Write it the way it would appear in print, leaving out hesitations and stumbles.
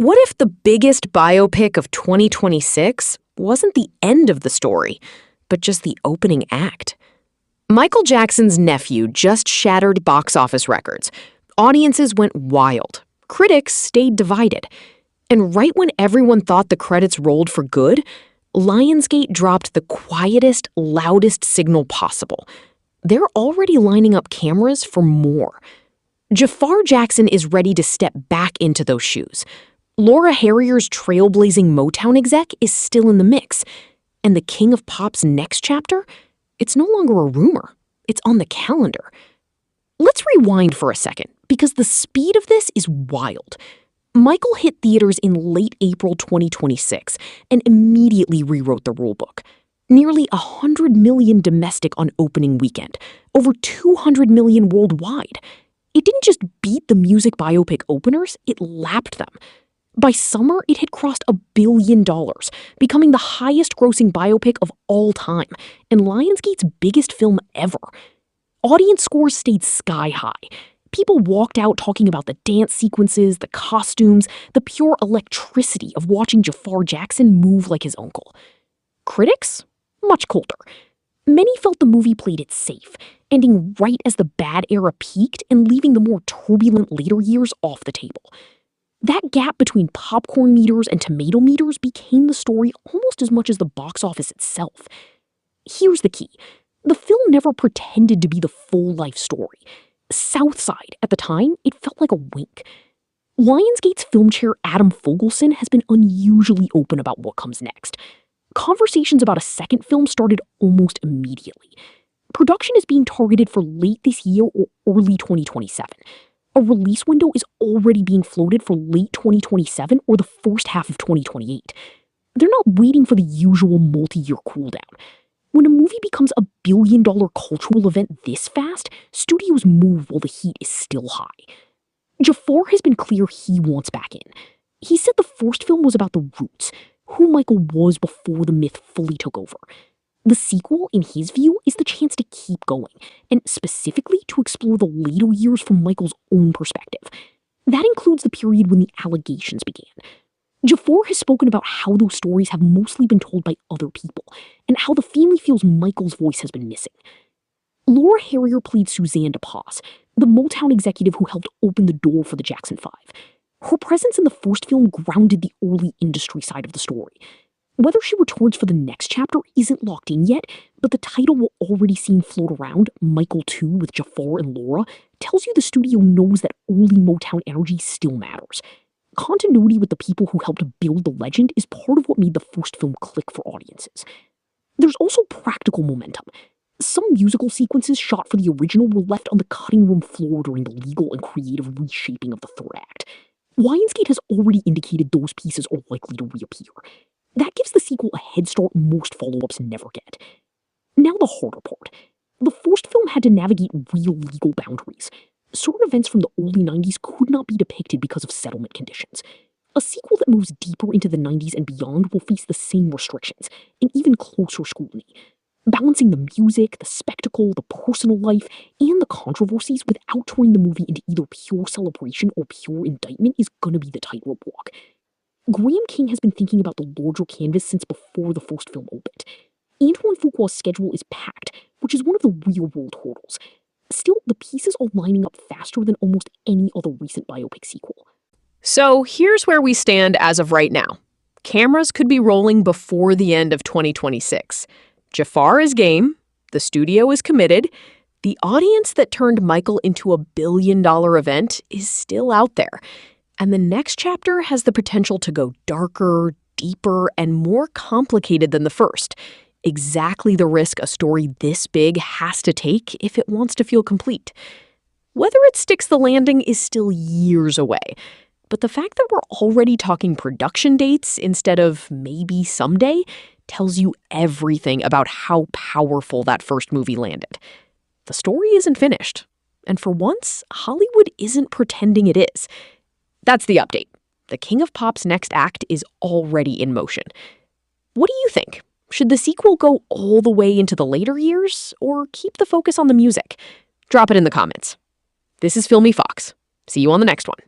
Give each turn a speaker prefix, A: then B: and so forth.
A: What if the biggest biopic of 2026 wasn't the end of the story, but just the opening act? Michael Jackson's nephew just shattered box office records. Audiences went wild. Critics stayed divided. And right when everyone thought the credits rolled for good, Lionsgate dropped the quietest, loudest signal possible. They're already lining up cameras for more. Jaafar Jackson is ready to step back into those shoes. Laura Harrier's trailblazing Motown exec is still in the mix. And the King of Pop's next chapter? It's no longer a rumor. It's on the calendar. Let's rewind for a second, because the speed of this is wild. Michael hit theaters in late April 2026 and immediately rewrote the rulebook. Nearly 100 million domestic on opening weekend, over 200 million worldwide. It didn't just beat the music biopic openers, it lapped them. By summer, it had crossed $1 billion, becoming the highest-grossing biopic of all time, and Lionsgate's biggest film ever. Audience scores stayed sky-high. People walked out talking about the dance sequences, the costumes, the pure electricity of watching Jaafar Jackson move like his uncle. Critics? Much colder. Many felt the movie played it safe, ending right as the bad era peaked and leaving the more turbulent later years off the table. That gap between popcorn meters and tomato meters became the story almost as much as the box office itself. Here's the key. The film never pretended to be the full life story. Southside, at the time, it felt like a wink. Lionsgate's film chair Adam Fogelson has been unusually open about what comes next. Conversations about a second film started almost immediately. Production is being targeted for late this year or early 2027. A release window is already being floated for late 2027 or the first half of 2028. They're not waiting for the usual multi-year cooldown. When a movie becomes a billion-dollar cultural event this fast, studios move while the heat is still high. Jaafar has been clear he wants back in. He said the first film was about the roots, who Michael was before the myth fully took over. The sequel, in his view, is the chance to keep going, and specifically to explore the later years from Michael's own perspective. That includes the period when the allegations began. Jaafar has spoken about how those stories have mostly been told by other people, and how the family feels Michael's voice has been missing. Laura Harrier played Suzanne de Passe, the Motown executive who helped open the door for the Jackson 5. Her presence in the first film grounded the early industry side of the story. Whether she returns for the next chapter isn't locked in yet, but the title we're already seeing float around, Michael 2 with Jaafar and Laura, tells you the studio knows that early Motown energy still matters. Continuity with the people who helped build the legend is part of what made the first film click for audiences. There's also practical momentum. Some musical sequences shot for the original were left on the cutting room floor during the legal and creative reshaping of the third act. Lionsgate has already indicated those pieces are likely to reappear. That gives the sequel a head start most follow-ups never get. Now the harder part. The first film had to navigate real legal boundaries. Certain events from the early 90s could not be depicted because of settlement conditions. A sequel that moves deeper into the 90s and beyond will face the same restrictions, and even closer scrutiny. Balancing the music, the spectacle, the personal life, and the controversies without turning the movie into either pure celebration or pure indictment is gonna be the tightrope walk. Graham King has been thinking about the larger canvas since before the first film opened. Antoine Fuqua's schedule is packed, which is one of the real-world hurdles. Still, the pieces are lining up faster than almost any other recent biopic sequel. So here's where we stand as of right now. Cameras could be rolling before the end of 2026. Jaafar is game, the studio is committed, the audience that turned Michael into a billion-dollar event is still out there, and the next chapter has the potential to go darker, deeper, and more complicated than the first. Exactly the risk a story this big has to take if it wants to feel complete. Whether it sticks the landing is still years away, but the fact that we're already talking production dates instead of maybe someday tells you everything about how powerful that first movie landed. The story isn't finished, and for once, Hollywood isn't pretending it is. That's the update. The King of Pop's next act is already in motion. What do you think? Should the sequel go all the way into the later years, or keep the focus on the music? Drop it in the comments. This is FILMI Fox. See you on the next one.